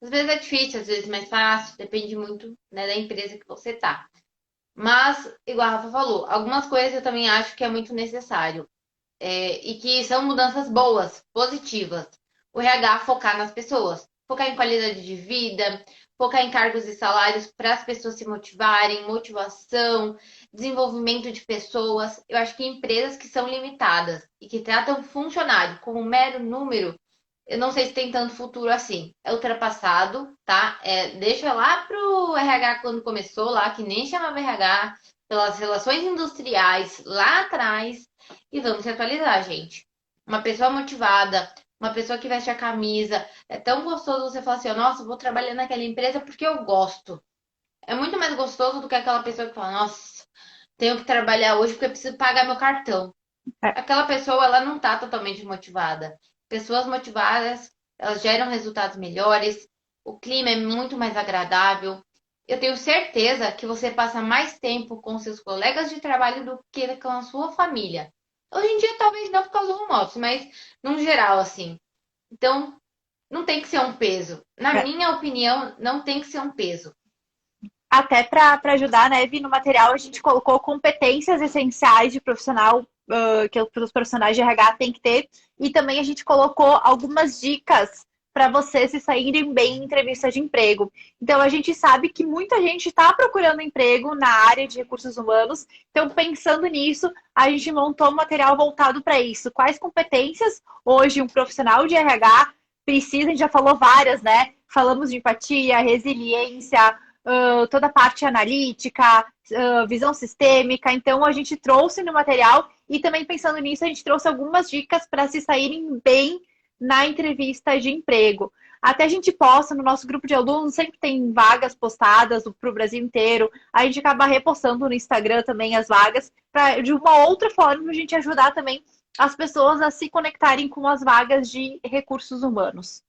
Às vezes é difícil, às vezes é mais fácil, depende muito, né, da empresa que você tá. Mas, igual a Rafa falou, algumas coisas eu também acho que é muito necessário. E que são mudanças boas, positivas. O RH focar nas pessoas, focar em qualidade de vida, focar em cargos e salários para as pessoas se motivarem, motivação, desenvolvimento de pessoas. Eu acho que empresas que são limitadas e que tratam funcionário como um mero número, eu não sei se tem tanto futuro assim. É ultrapassado, tá? Deixa lá pro RH quando começou, lá que nem chamava RH, pelas relações industriais lá atrás e vamos se atualizar, gente. Uma pessoa motivada, uma pessoa que veste a camisa. É tão gostoso você falar assim, nossa, vou trabalhar naquela empresa porque eu gosto. É muito mais gostoso do que aquela pessoa que fala, nossa, tenho que trabalhar hoje porque eu preciso pagar meu cartão. É, Aquela pessoa, ela não tá totalmente motivada. Pessoas motivadas, elas geram resultados melhores, o clima é muito mais agradável. Eu tenho certeza que você passa mais tempo com seus colegas de trabalho do que com a sua família. Hoje em dia, talvez não por causa do home office, mas num geral, assim. Então, não tem que ser um peso. Na é. minha opinião, não tem que ser um peso. Até para ajudar, né, Vi, no material a gente colocou competências essenciais de profissional que os profissionais de RH têm que ter. E também a gente colocou algumas dicas para vocês se saírem bem em entrevistas de emprego. Então, a gente sabe que muita gente está procurando emprego na área de recursos humanos. Então, pensando nisso, a gente montou um material voltado para isso. Quais competências hoje um profissional de RH precisa? A gente já falou várias, né? Falamos de empatia, resiliência, toda a parte analítica, visão sistêmica. Então, a gente trouxe no material e também pensando nisso, a gente trouxe algumas dicas para se saírem bem na entrevista de emprego. Até a gente posta no nosso grupo de alunos, sempre tem vagas postadas para o Brasil inteiro. A gente acaba repostando no Instagram também as vagas, para de uma outra forma a gente ajudar também as pessoas a se conectarem com as vagas de recursos humanos.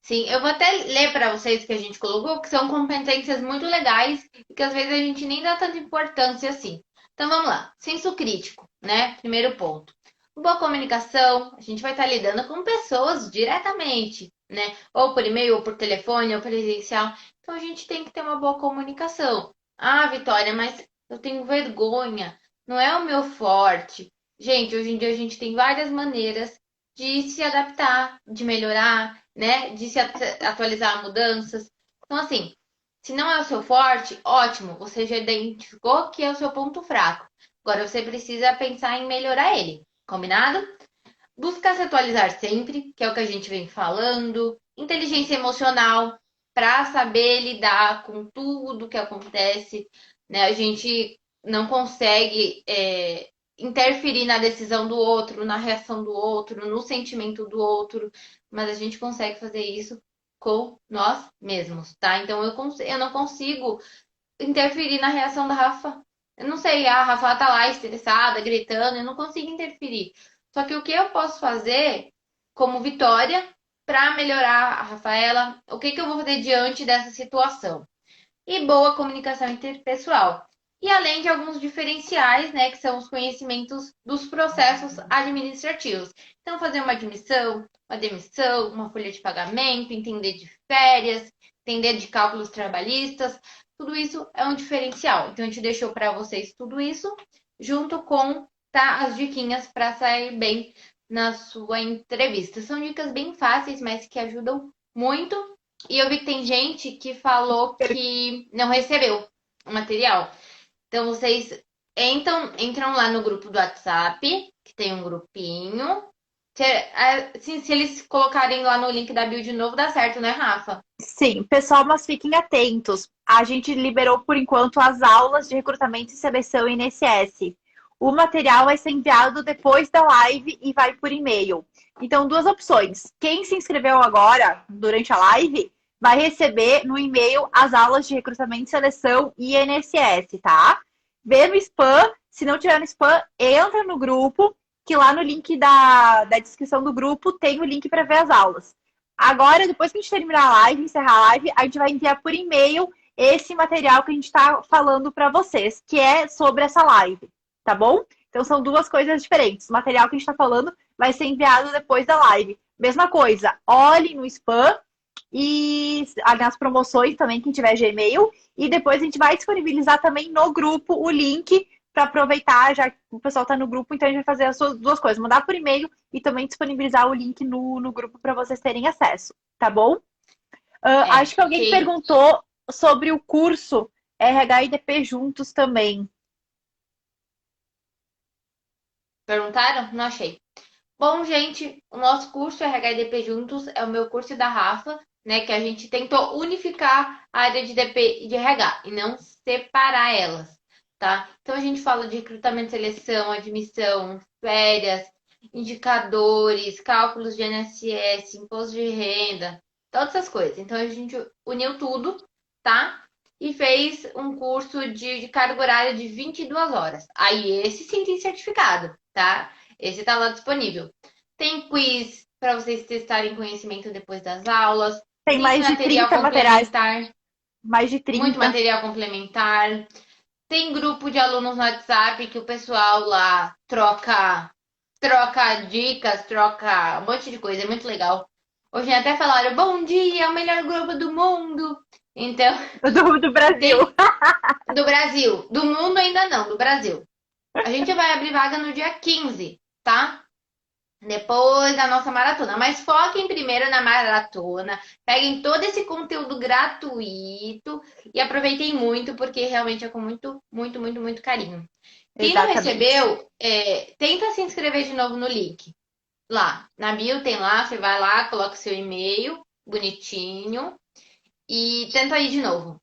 Sim, eu vou até ler para vocês que a gente colocou, que são competências muito legais e que às vezes a gente nem dá tanta importância assim. Então vamos lá. Senso crítico, né? Primeiro ponto. Boa comunicação, a gente vai estar lidando com pessoas diretamente, né? Ou por e-mail, ou por telefone, ou presencial. Então a gente tem que ter uma boa comunicação. Ah, Vitória, mas eu tenho vergonha, não é o meu forte. Gente, hoje em dia a gente tem várias maneiras de se adaptar, de melhorar, né? De se atualizar a mudanças. Então, assim, se não é o seu forte, ótimo, você já identificou que é o seu ponto fraco. Agora você precisa pensar em melhorar ele, combinado? Buscar se atualizar sempre, que é o que a gente vem falando. Inteligência emocional, para saber lidar com tudo que acontece, né? A gente não consegue interferir na decisão do outro, na reação do outro, no sentimento do outro, mas a gente consegue fazer isso com nós mesmos, tá? Então eu não consigo interferir na reação da Rafa. Eu não sei, a Rafa tá lá estressada, gritando, eu não consigo interferir. Só que o que eu posso fazer como Vitória para melhorar a Rafaela? O que eu vou fazer diante dessa situação? E boa comunicação interpessoal. E além de alguns diferenciais, né, que são os conhecimentos dos processos administrativos. Então, fazer uma admissão, uma demissão, uma folha de pagamento, entender de férias, entender de cálculos trabalhistas, tudo isso é um diferencial. Então, a gente deixou para vocês tudo isso, junto com as diquinhas para sair bem na sua entrevista. São dicas bem fáceis, mas que ajudam muito. E eu vi que tem gente que falou que não recebeu o material. Então, vocês entram lá no grupo do WhatsApp, que tem um grupinho. Se eles colocarem lá no link da bio de novo, dá certo, né, Rafa? Sim, pessoal, mas fiquem atentos. A gente liberou por enquanto as aulas de recrutamento e seleção INSS. O material vai ser enviado depois da live e vai por e-mail. Então, duas opções. Quem se inscreveu agora, durante a live, vai receber no e-mail as aulas de recrutamento e seleção INSS, tá? Vê no spam. Se não tiver no spam, entra no grupo, que lá no link da descrição do grupo tem o link para ver as aulas. Agora, depois que a gente terminar a live, encerrar a live, a gente vai enviar por e-mail esse material que a gente está falando para vocês, que é sobre essa live, tá bom? Então, são duas coisas diferentes. O material que a gente está falando vai ser enviado depois da live. Mesma coisa, olhe no spam e nas promoções também, quem tiver Gmail. E depois a gente vai disponibilizar também no grupo o link para aproveitar, já que o pessoal está no grupo, então a gente vai fazer as duas coisas, mandar por e-mail e também disponibilizar o link no grupo para vocês terem acesso, tá bom? Acho que alguém perguntou sobre o curso RH e DP juntos também. Perguntaram? Não achei. Bom, gente, o nosso curso RH e DP Juntos é o meu curso da Rafa, né? Que a gente tentou unificar a área de DP e de RH e não separar elas, tá? Então a gente fala de recrutamento, seleção, admissão, férias, indicadores, cálculos de INSS, imposto de renda, todas essas coisas. Então a gente uniu tudo, tá? E fez um curso de carga horária de 22 horas. Aí esse sim tem certificado, tá? Esse tá lá disponível. Tem quiz para vocês testarem conhecimento depois das aulas. Tem mais de 30 materiais. Mais de 30. Muito material complementar. Tem grupo de alunos no WhatsApp que o pessoal lá troca dicas, troca um monte de coisa. É muito legal. Hoje até falaram, bom dia, é o melhor grupo do mundo. Então. Do Brasil. Do Brasil. Do mundo ainda não, do Brasil. A gente vai abrir vaga no dia 15, tá? Depois da nossa maratona. Mas foquem primeiro na maratona. Peguem todo esse conteúdo gratuito e aproveitem muito, porque realmente é com muito, muito, muito, muito carinho. Quem não recebeu, tenta se inscrever de novo no link. Lá, na bio tem lá, você vai lá, coloca o seu e-mail, bonitinho, e tenta ir de novo.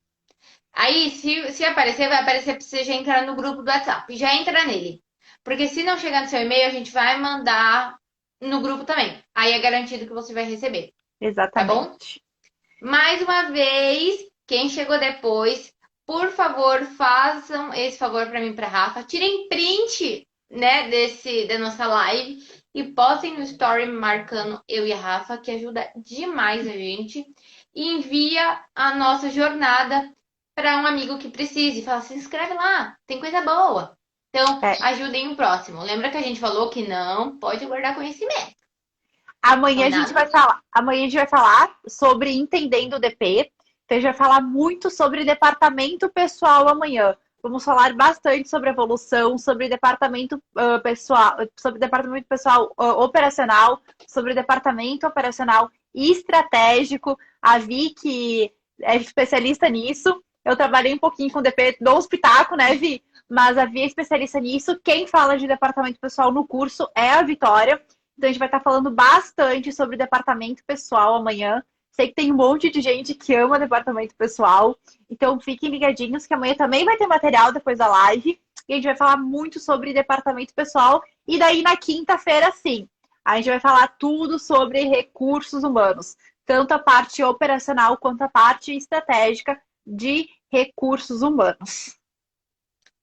Aí, se aparecer, vai aparecer para você já entrar no grupo do WhatsApp. Já entra nele. Porque se não chegar no seu e-mail, a gente vai mandar no grupo também. Aí é garantido que você vai receber. Exatamente. Tá bom? Mais uma vez, quem chegou depois, por favor, façam esse favor para mim e para Rafa. Tirem print, né, da nossa live e postem no story marcando eu e a Rafa, que ajuda demais a gente. E envia a nossa jornada para um amigo que precise. Fala, se inscreve lá, tem coisa boa. Então, É. ajudem o próximo. Lembra que a gente falou que não pode guardar conhecimento. Combinado? Amanhã a gente vai falar sobre entendendo o DP. Então a gente vai falar muito sobre departamento pessoal amanhã. Vamos falar bastante sobre evolução, sobre departamento pessoal, sobre departamento pessoal operacional, sobre departamento operacional e estratégico. A Vi, que é especialista nisso. Eu trabalhei um pouquinho com DP, dou um espetáculo, né, Vi? Mas a Vi é especialista nisso. Quem fala de departamento pessoal no curso é a Vitória. Então, a gente vai estar falando bastante sobre departamento pessoal amanhã. Sei que tem um monte de gente que ama departamento pessoal. Então, fiquem ligadinhos que amanhã também vai ter material depois da live. E a gente vai falar muito sobre departamento pessoal. E daí, na quinta-feira, sim, a gente vai falar tudo sobre recursos humanos. Tanto a parte operacional quanto a parte estratégica de recursos humanos.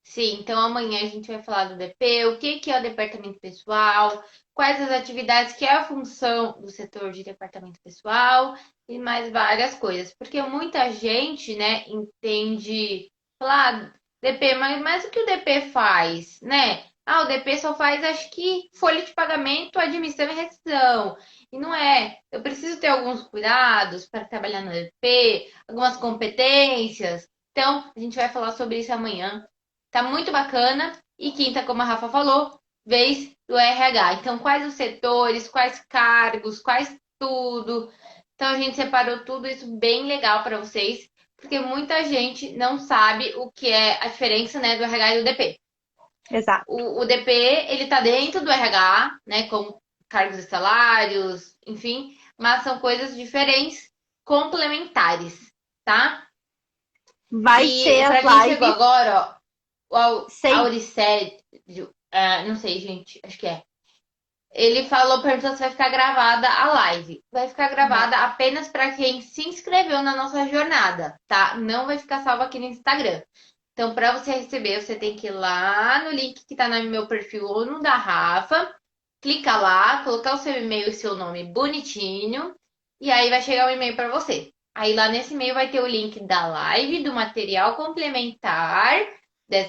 Sim, então amanhã a gente vai falar do DP, o que que é o departamento pessoal, quais as atividades que é a função do setor de departamento pessoal e mais várias coisas. Porque muita gente, né, entende, falar DP, mas o que o DP faz, né? Ah, o DP só faz, acho que, folha de pagamento, admissão e rescisão. E não é. Eu preciso ter alguns cuidados para trabalhar no DP, algumas competências. Então, a gente vai falar sobre isso amanhã. Tá muito bacana. E quinta, como a Rafa falou, vez do RH. Então, quais os setores, quais cargos, quais tudo. Então, a gente separou tudo isso bem legal para vocês, porque muita gente não sabe o que é a diferença, né, do RH e do DP. Exato. O DP, ele tá dentro do RH, né, como cargos e salários, enfim, mas são coisas diferentes, complementares, tá? Vai E ter para as quem chegou lives agora, ó, o sem. Auricédio, não sei, gente, acho que é. Ele falou, perguntou se vai ficar gravada a live. Vai ficar gravada apenas para quem se inscreveu na nossa jornada, tá? Não vai ficar salva aqui no Instagram. Então, para você receber, você tem que ir lá no link que tá no meu perfil ou no da Rafa, clica lá, colocar o seu e-mail e seu nome bonitinho, e aí vai chegar um e-mail para você. Aí lá nesse e-mail vai ter o link da live, do material complementar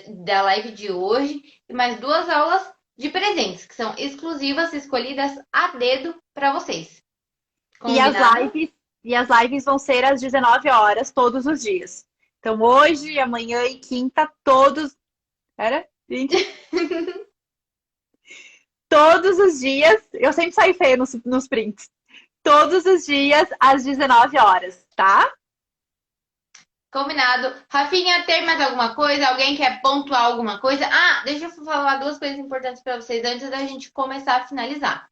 da live de hoje e mais duas aulas de presentes, que são exclusivas, escolhidas a dedo para vocês. E as Combinado? lives, e as lives vão ser às 19 horas todos os dias. Então, hoje, amanhã e quinta, todos. Era? 20? Todos os dias. Eu sempre saio feia nos prints. Todos os dias, às 19 horas, tá? Combinado. Rafinha, tem mais alguma coisa? Alguém quer pontuar alguma coisa? Ah, deixa eu falar duas coisas importantes para vocês antes da gente começar a finalizar.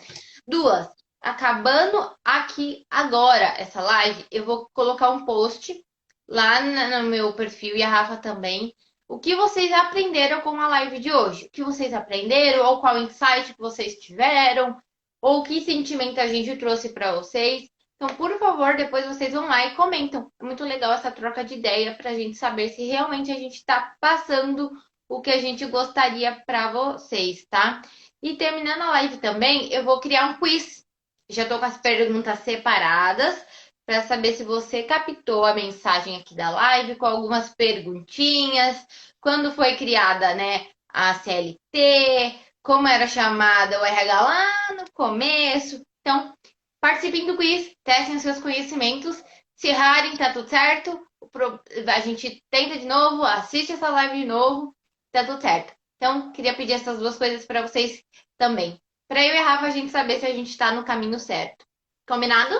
Duas. Acabando aqui agora essa live, eu vou colocar um post lá no meu perfil e a Rafa também. O que vocês aprenderam com a live de hoje? O que vocês aprenderam? Ou qual insight que vocês tiveram? Ou que sentimento a gente trouxe para vocês? Então, por favor, depois vocês vão lá e comentam. É muito legal essa troca de ideia para a gente saber se realmente a gente está passando o que a gente gostaria para vocês, tá? E terminando a live também, eu vou criar um quiz. Já estou com as perguntas separadas para saber se você captou a mensagem aqui da live com algumas perguntinhas. Quando foi criada, né, a CLT, como era chamada o RH lá no começo. Então, participem do quiz, testem os seus conhecimentos. Se errarem, tá tudo certo. A gente tenta de novo, assiste essa live de novo, tá tudo certo. Então, queria pedir essas duas coisas para vocês também. Para eu e a Rafa a gente saber se a gente está no caminho certo. Combinado?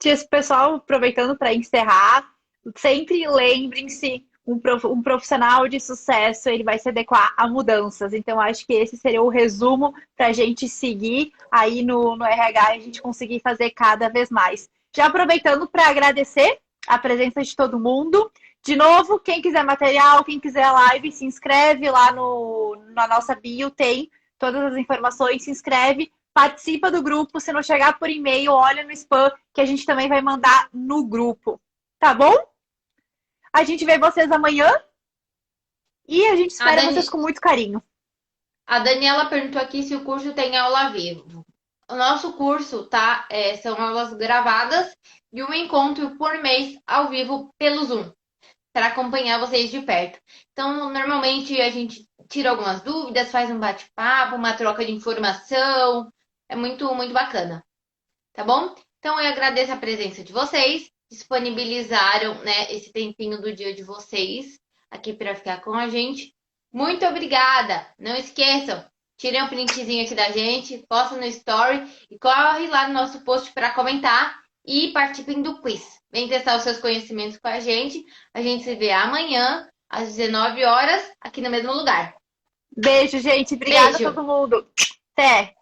Esse pessoal, aproveitando para encerrar, sempre lembrem-se, um profissional de sucesso, ele vai se adequar a mudanças. Então, acho que esse seria o resumo para a gente seguir aí no RH e a gente conseguir fazer cada vez mais. Já aproveitando para agradecer a presença de todo mundo. De novo, quem quiser material, quem quiser live, se inscreve lá na nossa bio, tem todas as informações, se inscreve. Participa do grupo, se não chegar por e-mail, olha no spam, que a gente também vai mandar no grupo. Tá bom? A gente vê vocês amanhã e a gente espera vocês com muito carinho. A Daniela perguntou aqui se o curso tem aula ao vivo. O nosso curso, tá? São aulas gravadas e um encontro por mês ao vivo pelo Zoom, para acompanhar vocês de perto. Então, normalmente a gente tira algumas dúvidas, faz um bate-papo, uma troca de informação. É muito, muito bacana. Tá bom? Então eu agradeço a presença de vocês, disponibilizaram, né, esse tempinho do dia de vocês aqui para ficar com a gente. Muito obrigada! Não esqueçam, tirem um printzinho aqui da gente, posta no story e corre lá no nosso post para comentar e participem do quiz. Vem testar os seus conhecimentos com a gente. A gente se vê amanhã às 19 horas aqui no mesmo lugar. Beijo, gente. Obrigada Beijo. a todo mundo. Até!